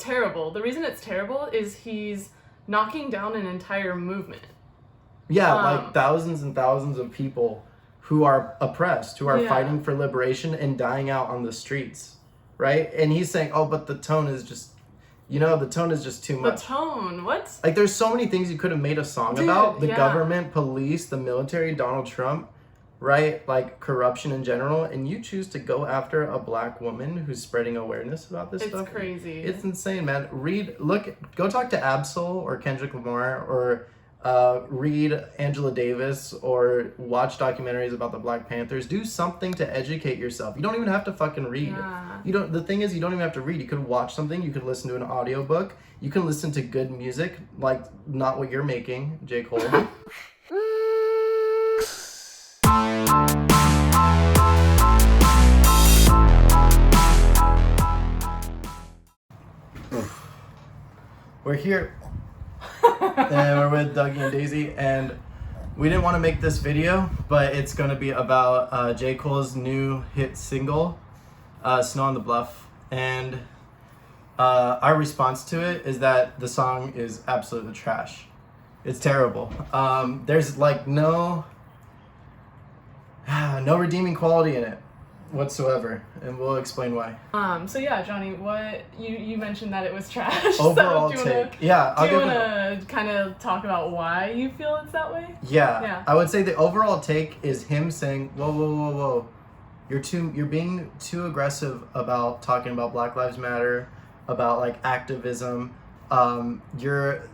terrible. The reason it's terrible is he's knocking down an entire movement. Yeah, like thousands and thousands of people who are oppressed, who are fighting for liberation and dying out on the streets, right? And he's saying, oh, but the tone is just, the tone is just too much. The tone? What? Like, there's so many things you could have made a song about. The government, police, the military, Donald Trump, right? Like, corruption in general. And you choose to go after a black woman who's spreading awareness about this stuff. It's crazy. It's insane, man. Go talk to Absol or Kendrick Lamar or read Angela Davis or watch documentaries about the Black Panthers. Do something to educate yourself. You don't even have to fucking read. The thing is, you don't even have to read. You could watch something. You could listen to an audiobook. You can listen to good music, like not what you're making, J. Cole. We're here. And we're with Dougie and Daisy, and we didn't want to make this video, but it's going to be about J. Cole's new hit single, Snow on the Bluff. And our response to it is that the song is absolutely trash. It's terrible. There's like no redeeming quality in it whatsoever, and we'll explain why. So yeah, Johnny, what you mentioned that it was trash. Overall so take. Do you want to kind of talk about why you feel it's that way? Yeah. I would say the overall take is him saying, whoa. You're being too aggressive about talking about Black Lives Matter, about like activism. And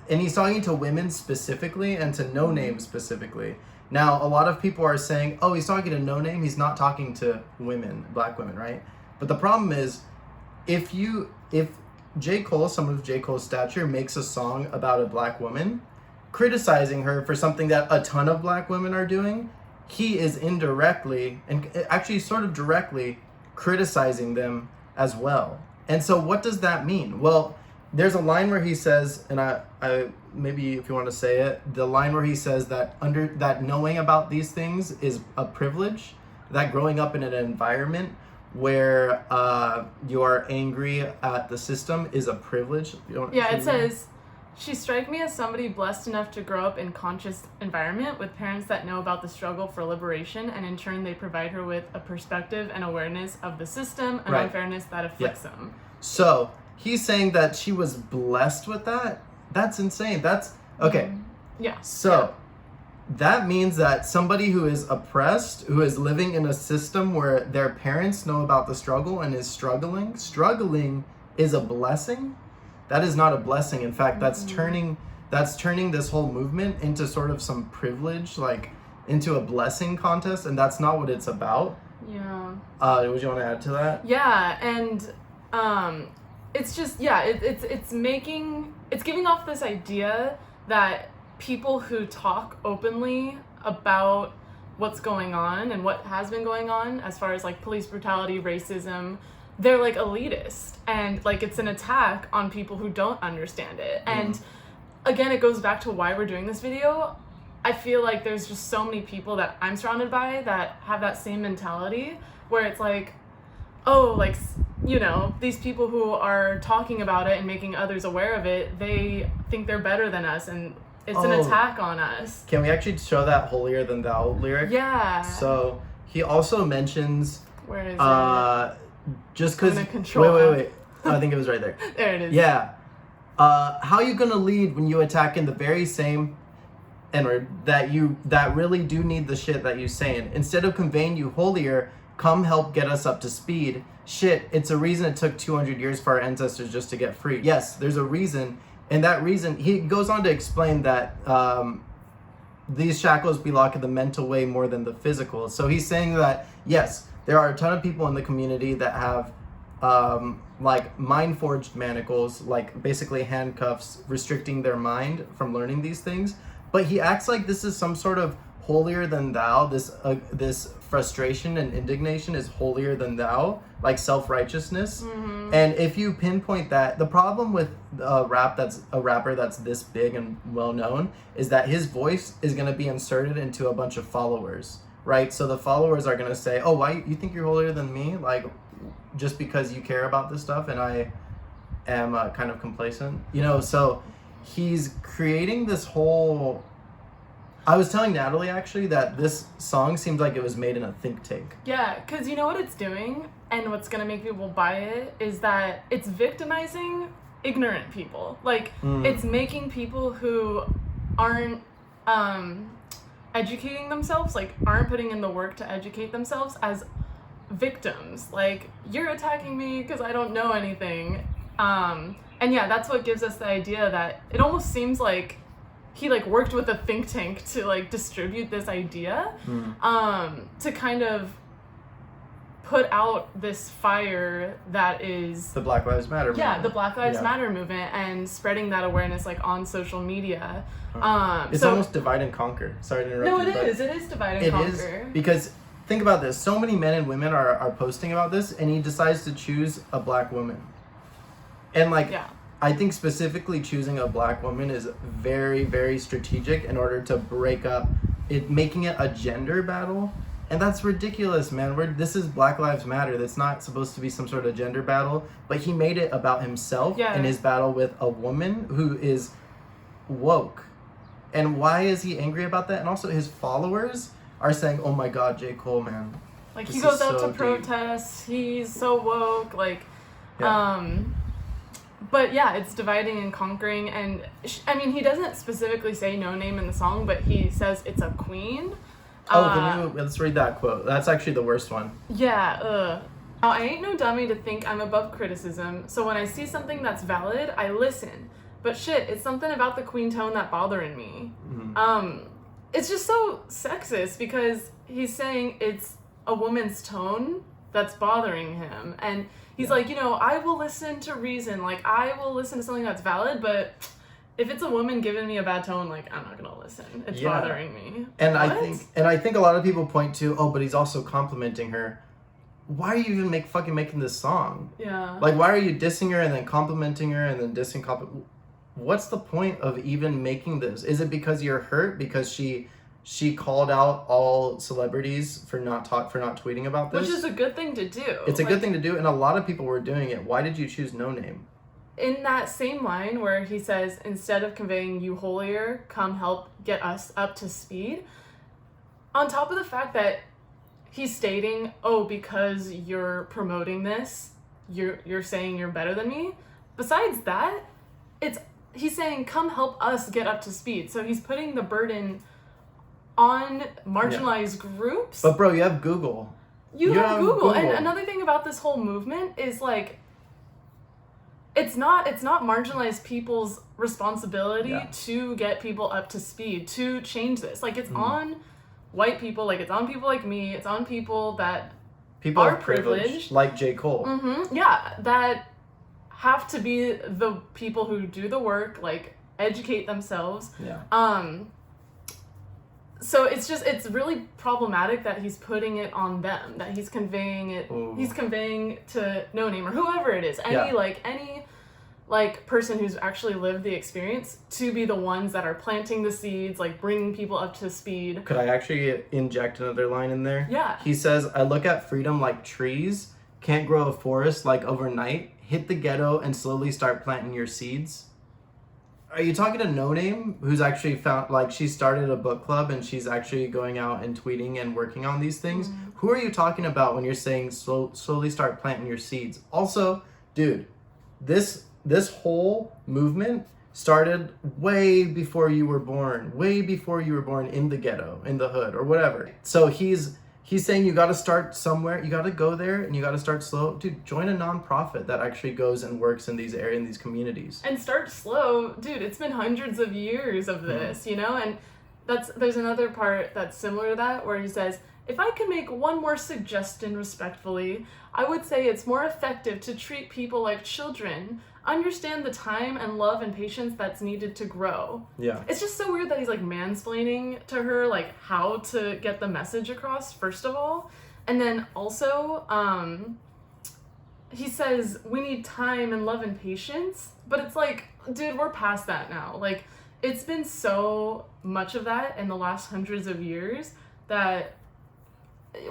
he's talking to women specifically and to No Name specifically. Now, a lot of people are saying, oh, he's talking to No Name, he's not talking to women, black women, right? But the problem is, if J. Cole, someone of J. Cole's stature, makes a song about a black woman, criticizing her for something that a ton of black women are doing, he is indirectly, and actually sort of directly, criticizing them as well. And so what does that mean? Well, there's a line where he says, and I maybe if you want to say it, the line where he says that knowing about these things is a privilege, that growing up in an environment where you are angry at the system is a privilege. It says, she strike me as somebody blessed enough to grow up in conscious environment with parents that know about the struggle for liberation, and in turn they provide her with a perspective and awareness of the system and unfairness that afflicts them. So he's saying that she was blessed with that. That's insane. That's okay. That means that somebody who is oppressed, who is living in a system where their parents know about the struggle and is struggling is a blessing. That is not a blessing. In fact, that's turning this whole movement into sort of some privilege, like into a blessing contest, and that's not what it's about. Yeah. Would you want to add to that? Yeah, and it's just it's giving off this idea that people who talk openly about what's going on and what has been going on as far as like police brutality, racism, they're like elitist, and like it's an attack on people who don't understand it. And again, it goes back to why we're doing this video. I feel like there's just so many people that I'm surrounded by that have that same mentality where it's like, oh, like, these people who are talking about it and making others aware of it, they think they're better than us, and it's an attack on us. Can we actually show that holier than thou lyric? Yeah. So he also mentions, where is it? Just because, wait. I think it was right there. There it is. Yeah. How you gonna lead when you attack in the very same N-word that really do need the shit that you saying? Instead of conveying you holier, come help get us up to speed. Shit, it's a reason it took 200 years for our ancestors just to get free. Yes, there's a reason, and that reason, he goes on to explain that these shackles be locked in the mental way more than the physical. So he's saying that, yes, there are a ton of people in the community that have like mind-forged manacles, like basically handcuffs restricting their mind from learning these things. But he acts like this is some sort of holier than thou. This frustration and indignation is holier than thou, like self-righteousness. And if you pinpoint that, the problem with a rapper that's this big and well known is that his voice is going to be inserted into a bunch of followers, right? So the followers are going to say, oh, why you think you're holier than me, like just because you care about this stuff and am kind of complacent. So he's creating this whole. I was telling Natalie actually that this song seems like it was made in a think tank. Yeah, because you know what it's doing, and what's gonna make people buy it is that it's victimizing ignorant people. Like, it's making people who aren't educating themselves, like aren't putting in the work to educate themselves, as victims. Like, you're attacking me because I don't know anything. And yeah, that's what gives us the idea that it almost seems like he like worked with a think tank to like distribute this idea, to kind of put out this fire that is the Black Lives Matter movement. Yeah, the Black Lives Matter movement, and spreading that awareness like on social media. It's almost divide and conquer. Sorry to interrupt you. No, it is divide and conquer. It is, because think about this. So many men and women are posting about this, and he decides to choose a black woman. And like, I think specifically choosing a black woman is very, very strategic in order to break up it, making it a gender battle. And that's ridiculous, man. This is Black Lives Matter. That's not supposed to be some sort of gender battle. But he made it about himself and his battle with a woman who is woke. And why is he angry about that? And also his followers are saying, oh my God, J. Cole, man. Like, he goes out to protest. He's so woke. Like, but yeah, it's dividing and conquering. And I mean, he doesn't specifically say No Name in the song, but he says it's a queen. Let's read that quote. That's actually the worst one. Yeah, Now, I ain't no dummy to think I'm above criticism, so when I see something that's valid, I listen. But shit, it's something about the queen tone that bothering me. It's just so sexist, because he's saying it's a woman's tone that's bothering him. And he's like, I will listen to reason. Like, I will listen to something that's valid, but if it's a woman giving me a bad tone, like, I'm not gonna listen. It's bothering me. And I think a lot of people point to, but he's also complimenting her. Why are you even making this song? Yeah. Like, why are you dissing her and then complimenting her and then dissing What's the point of even making this? Is it because you're hurt because she called out all celebrities for not tweeting about this? Which is a good thing to do. It's a good thing to do, and a lot of people were doing it. Why did you choose No Name? In that same line where he says, instead of conveying you holier, come help get us up to speed, on top of the fact that he's stating, because you're promoting this, you're saying you're better than me. Besides that, he's saying, come help us get up to speed. So he's putting the burden on marginalized groups. But bro, you have Google. You have Google. And another thing about this whole movement is like, it's not marginalized people's responsibility to get people up to speed, to change this. Like, it's on white people, like, it's on people like me, it's on people that are privileged. Like J. Cole. Yeah, that have to be the people who do the work, like, educate themselves. So it's really problematic that he's putting it on them, that he's conveying it. He's conveying to No Name or whoever it is, any person who's actually lived the experience, to be the ones that are planting the seeds, like bringing people up to speed. Could I actually inject another line in there? Yeah. He says, I look at freedom like trees, can't grow a forest like overnight, hit the ghetto and slowly start planting your seeds. Are you talking to No Name, who's actually found, like, she started a book club and she's actually going out and tweeting and working on these things? Who are you talking about when you're saying slowly start planting your seeds? Also, dude, this whole movement started way before you were born in the ghetto, in the hood, or whatever. So he's saying you got to start somewhere, you got to go there, and you got to start slow. Dude, join a nonprofit that actually goes and works in these areas, in these communities. And start slow. Dude, it's been hundreds of years of this, and there's another part that's similar to that, where he says, if I could make one more suggestion respectfully, I would say it's more effective to treat people like children. Understand the time and love and patience that's needed to grow. Yeah. It's just so weird that he's like mansplaining to her, like, how to get the message across, first of all. And then also, he says we need time and love and patience, but it's like, dude, we're past that now. Like, it's been so much of that in the last hundreds of years that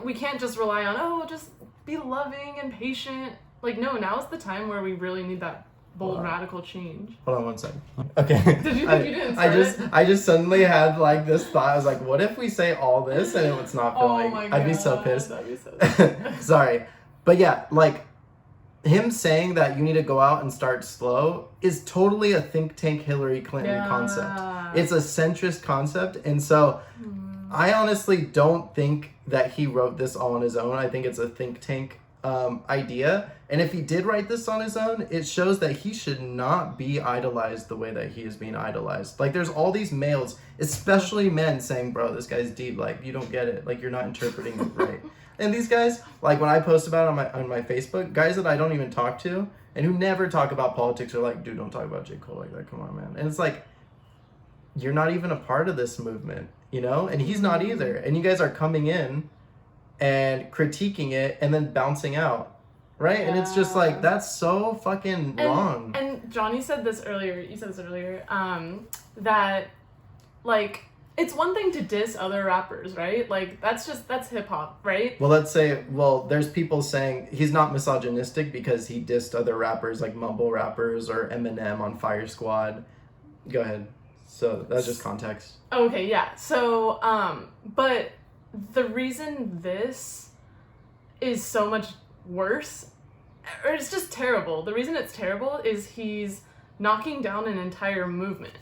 we can't just rely on, just be loving and patient. Like, no, now's the time where we really need that bold radical change. Hold on one second. Okay. Did you think you didn't start it? I just suddenly had like this thought. I was like, what if we say all this and it's not filling? Oh my God. I'd be so pissed. That'd be so sad. Sorry. But yeah, like him saying that you need to go out and start slow is totally a think tank Hillary Clinton concept. It's a centrist concept. And so I honestly don't think that he wrote this all on his own. I think it's a think tank idea. And if he did write this on his own, it shows that he should not be idolized the way that he is being idolized. Like there's all these males, especially men, saying, bro, this guy's deep. Like you don't get it. Like you're not interpreting it right. And these guys, like when I post about it on my Facebook, guys that I don't even talk to and who never talk about politics are like, dude, don't talk about J. Cole like that. Come on, man. And it's like, you're not even a part of this movement, you know? And he's not either. And you guys are coming in and critiquing it and then bouncing out, right? And it's just like, that's so fucking wrong. And Johnny said this earlier, you said this earlier, that like, it's one thing to diss other rappers, right? Like, that's hip hop, right? Well, let's say, there's people saying he's not misogynistic because he dissed other rappers like mumble rappers or Eminem on Fire Squad. Go ahead. So that's just context. Okay, yeah. So, but the reason this is so much worse, or it's just terrible, the reason it's terrible is he's knocking down an entire movement.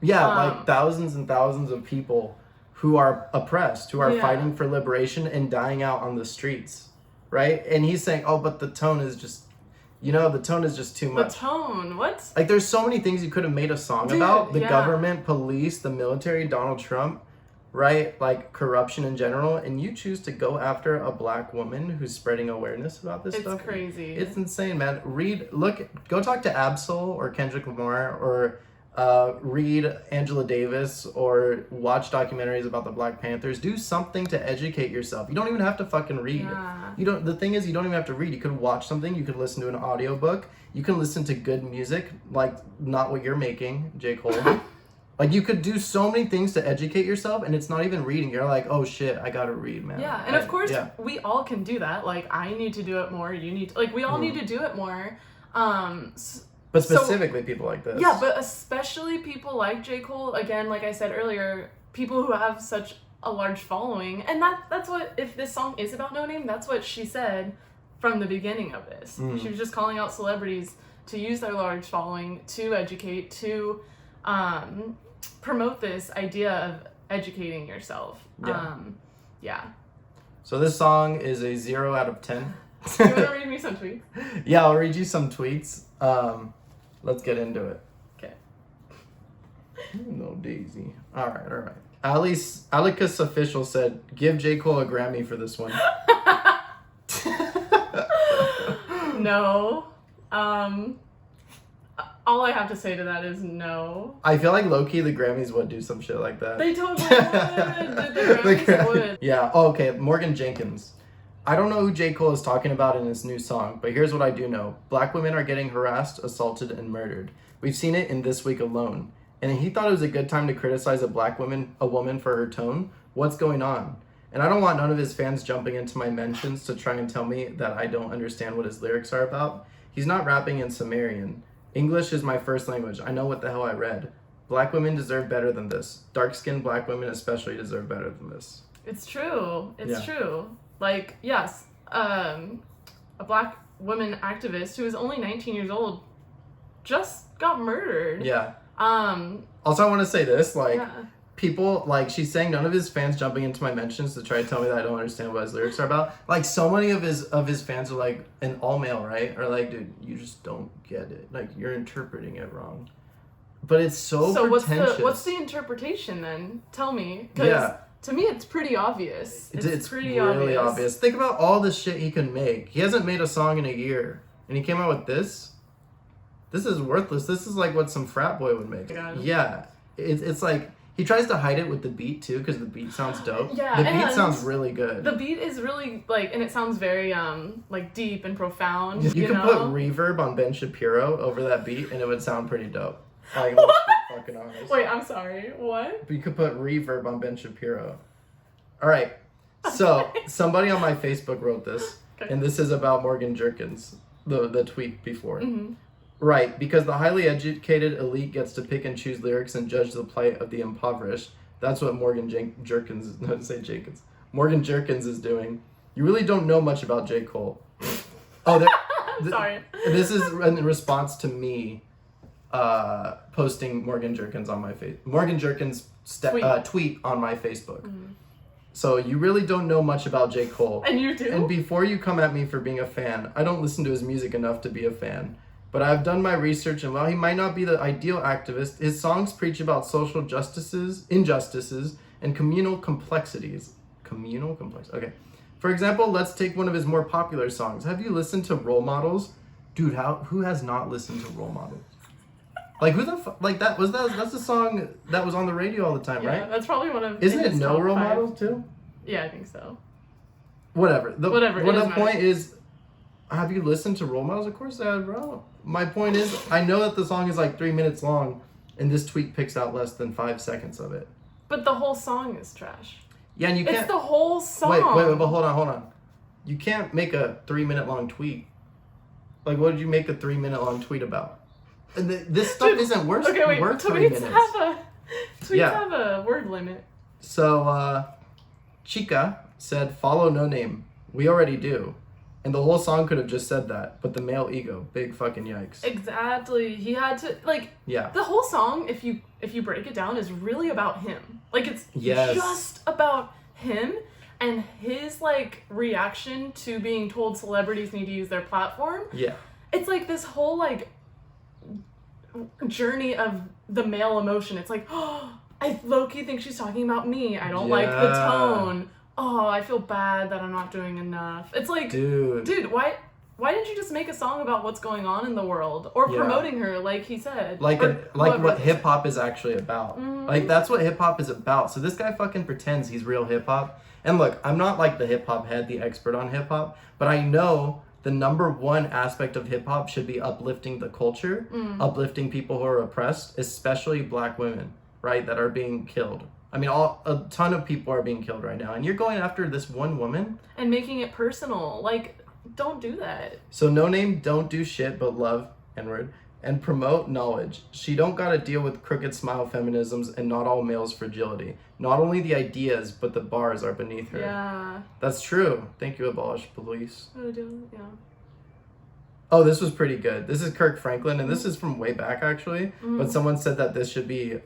Yeah, like thousands and thousands of people who are oppressed, who are fighting for liberation and dying out on the streets, right? And he's saying, oh, but the tone is just, the tone is just too much. The tone? What? Like, there's so many things you could have made a song about. The government, police, the military, Donald Trump, right? Like, corruption in general. And you choose to go after a black woman who's spreading awareness about this stuff. It's crazy. It's insane, man. Go talk to Absol or Kendrick Lamar or read Angela Davis or watch documentaries about the Black Panthers. Do something to educate yourself. You don't even have to fucking read. The thing is, you don't even have to read. You could watch something, you could listen to an audiobook, you can listen to good music, like not what you're making, J. Cole. Like you could do so many things to educate yourself and it's not even reading. You're like, oh shit, I gotta read, man. Yeah, and of course we all can do that. Like I need to do it more, you need to, like we all need to do it more. But specifically people like this. Yeah, but especially people like J. Cole, again, like I said earlier, people who have such a large following. And that's what, if this song is about No Name, that's what she said from the beginning of this. She was just calling out celebrities to use their large following to educate, to promote this idea of educating yourself. Yeah. So this song is a 0 out of 10. You want to read me some tweets? Yeah, I'll read you some tweets. Let's get into it. Okay. No Daisy. All right. Alicus Official said, give J. Cole a Grammy for this one. No. All I have to say to that is no. I feel like low-key the Grammys would do some shit like that. They totally would. The Grammys would. Yeah. Oh, okay. Morgan Jenkins. I don't know who J. Cole is talking about in his new song, but here's what I do know. Black women are getting harassed, assaulted, and murdered. We've seen it in this week alone. And he thought it was a good time to criticize a woman for her tone. What's going on? And I don't want none of his fans jumping into my mentions to try and tell me that I don't understand what his lyrics are about. He's not rapping in Sumerian. English is my first language. I know what the hell I read. Black women deserve better than this. Dark-skinned black women especially deserve better than this. It's true. It's true. Like, yes, a black woman activist who is only 19 years old just got murdered. Yeah. Also, I want to say this, people, she's saying none of his fans jumping into my mentions to try to tell me that I don't understand what his lyrics are about. Like, so many of his fans are like, and all male, right? Are like, dude, you just don't get it. Like, you're interpreting it wrong. But it's so pretentious. What's the interpretation then? Tell me. Because to me, it's pretty obvious. It's pretty really obvious. Think about all the shit he can make. He hasn't made a song in a year. And he came out with this? This is worthless. This is like what some frat boy would make. Yeah. It's like, he tries to hide it with the beat too, because the beat sounds dope. Yeah, the beat sounds really good. The beat is really, and it sounds very, deep and profound. You can put reverb on Ben Shapiro over that beat, and it would sound pretty dope. Like, what? Let's be fucking honest. Wait, I'm sorry. What? You could put reverb on Ben Shapiro. All right. So, somebody on my Facebook wrote this, and this is about Morgan Jerkins, the tweet before. Right, because the highly educated elite gets to pick and choose lyrics and judge the plight of the impoverished. That's what Jerkins, not to say Jenkins, Morgan Jerkins is doing. You really don't know much about J. Cole. Oh, Sorry. This is in response to me posting Morgan Jerkins on my tweet on my Facebook. Mm-hmm. So you really don't know much about J. Cole. And you do? And before you come at me for being a fan, I don't listen to his music enough to be a fan. But I've done my research, and while he might not be the ideal activist, his songs preach about social injustices, and communal complexities. Okay. For example, let's take one of his more popular songs. Have you listened to Role Models? Dude, who has not listened to Role Models? Like, who the fuck? Like, that's the song that was on the radio all the time, right? Yeah, that's probably one of... Isn't it No Role Models, too? Yeah, I think so. Whatever. The point matter. Is, have you listened to Role Models? Of course I have, bro. My point is, I know that the song is like 3 minutes long, and this tweet picks out less than 5 seconds of it. But the whole song is trash. Yeah, and you can't... It's the whole song. Wait, but hold on. You can't make a 3-minute long tweet. Like, what did you make a 3-minute long tweet about? This stuff isn't worth 3 minutes. Tweets have a word limit. So, Chica said, follow No Name. We already do. And the whole song could have just said that, but the male ego, big fucking yikes. Exactly. He had to, like, yeah. The whole song, if you break it down, is really about him. Like, it's just about him and his, like, reaction to being told celebrities need to use their platform. Yeah. It's like this whole, like, journey of the male emotion. It's like, oh, I low-key think she's talking about me. I don't like the tone. Oh, I feel bad that I'm not doing enough. It's like, dude, why didn't you just make a song about what's going on in the world or promoting her, like he said, like what hip hop is actually about. Mm-hmm. Like that's what hip hop is about. So this guy fucking pretends he's real hip hop. And look, I'm not like the hip hop head, the expert on hip hop, but I know the number one aspect of hip hop should be uplifting the culture, uplifting people who are oppressed, especially black women, right, that are being killed. I mean, a ton of people are being killed right now, and you're going after this one woman? And making it personal. Like, don't do that. So No Name don't do shit but love, N-word, and promote knowledge. She don't gotta deal with crooked smile feminisms and not all males' fragility. Not only the ideas, but the bars are beneath her. Yeah. That's true. Thank you, Abolish Police. Yeah. Oh, this was pretty good. This is Kirk Franklin, and this is from way back, actually. But someone said that this should be,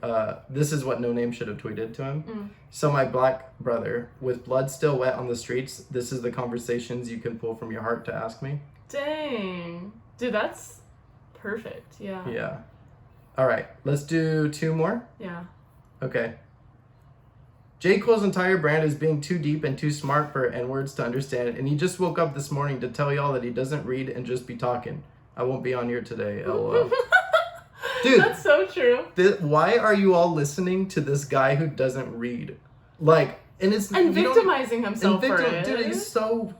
this is what No Name should have tweeted to him. So my black brother, with blood still wet on the streets, this is the conversations you can pull from your heart to ask me. Dang. Dude, that's perfect. Yeah. Yeah. All right, let's do 2 more? Yeah. Okay. J. Cole's entire brand is being too deep and too smart for N-words to understand, and he just woke up this morning to tell y'all that he doesn't read and just be talking. I won't be on here today, LOL. Dude, that's so true. Why are you all listening to this guy who doesn't read? Like, and victimizing himself for it. Dude, it's so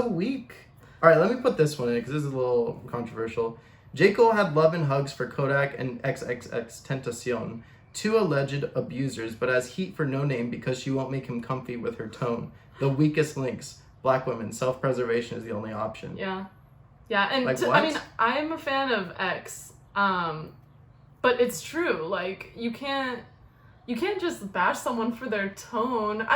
weak. All right, let me put this one in because this is a little controversial. J. Cole had love and hugs for Kodak and XXXTentacion, 2 alleged abusers, but has heat for No Name because she won't make him comfy with her tone. The weakest links. Black women. Self-preservation is the only option. Yeah. Yeah, and like, I mean, I'm a fan of X, but it's true. Like, you can't just bash someone for their tone.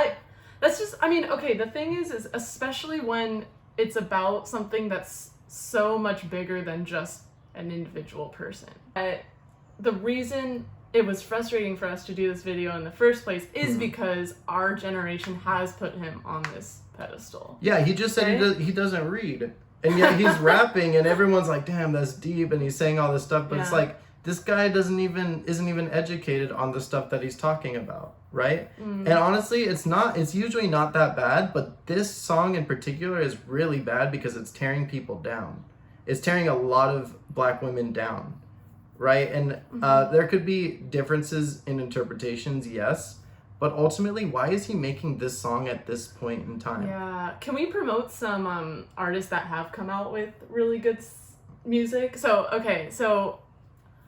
Okay, the thing is especially when it's about something that's so much bigger than just an individual person. The reason it was frustrating for us to do this video in the first place is because our generation has put him on this pedestal. Yeah, he just said he doesn't read. And yet he's rapping and everyone's like, damn, that's deep, and he's saying all this stuff, but it's like, this guy isn't even educated on the stuff that he's talking about, right? And honestly, it's usually not that bad, but this song in particular is really bad because it's tearing people down. It's tearing a lot of black women down. Right? And there could be differences in interpretations, yes. But ultimately, why is he making this song at this point in time? Yeah. Can we promote some artists that have come out with really good music? So, okay. So,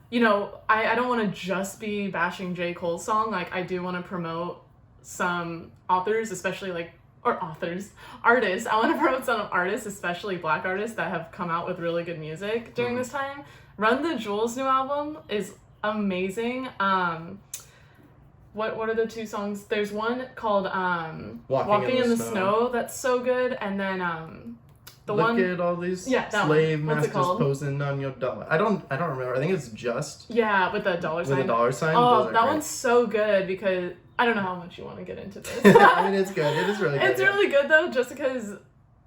you know, I don't want to just be bashing J. Cole's song. Like, I do want to promote some authors, especially, like, or authors, artists. I want to promote some artists, especially Black artists that have come out with really good music during this time. Run the Jewels' new album is amazing. What are the two songs? There's one called Walking in the Snow that's so good, and then Look at all these slave masters posing on your dollar. I don't remember. I think it's Just. Yeah, with the dollar sign. With the dollar sign. Oh, that one's so good because I don't know how much you want to get into this. I mean, it's good. It is really good. It's really good though, just because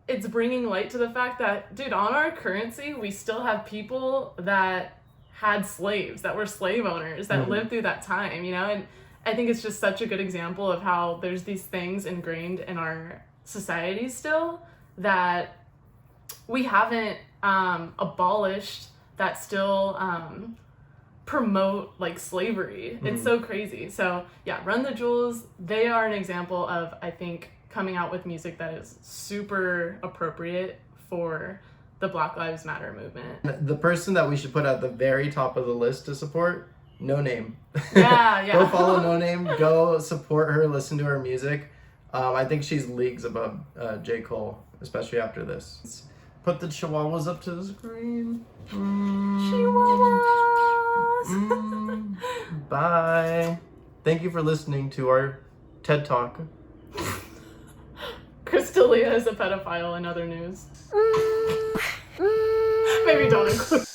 it's bringing light to the fact that, dude, on our currency, we still have people that had slaves, that were slave owners, that lived through that time, you know? And I think it's just such a good example of how there's these things ingrained in our society still that we haven't abolished, that still promote like slavery. It's so crazy. So yeah, Run the Jewels, they are an example of, I think, coming out with music that is super appropriate for the Black Lives Matter movement. The person that we should put at the very top of the list to support, NONAME. Yeah. Go follow NONAME. Go support her. Listen to her music. I think she's leagues above J. Cole, especially after this. Put the chihuahuas up to the screen. Chihuahuas. Bye. Thank you for listening to our TED Talk. Crystalia is a pedophile in other news. Maybe don't include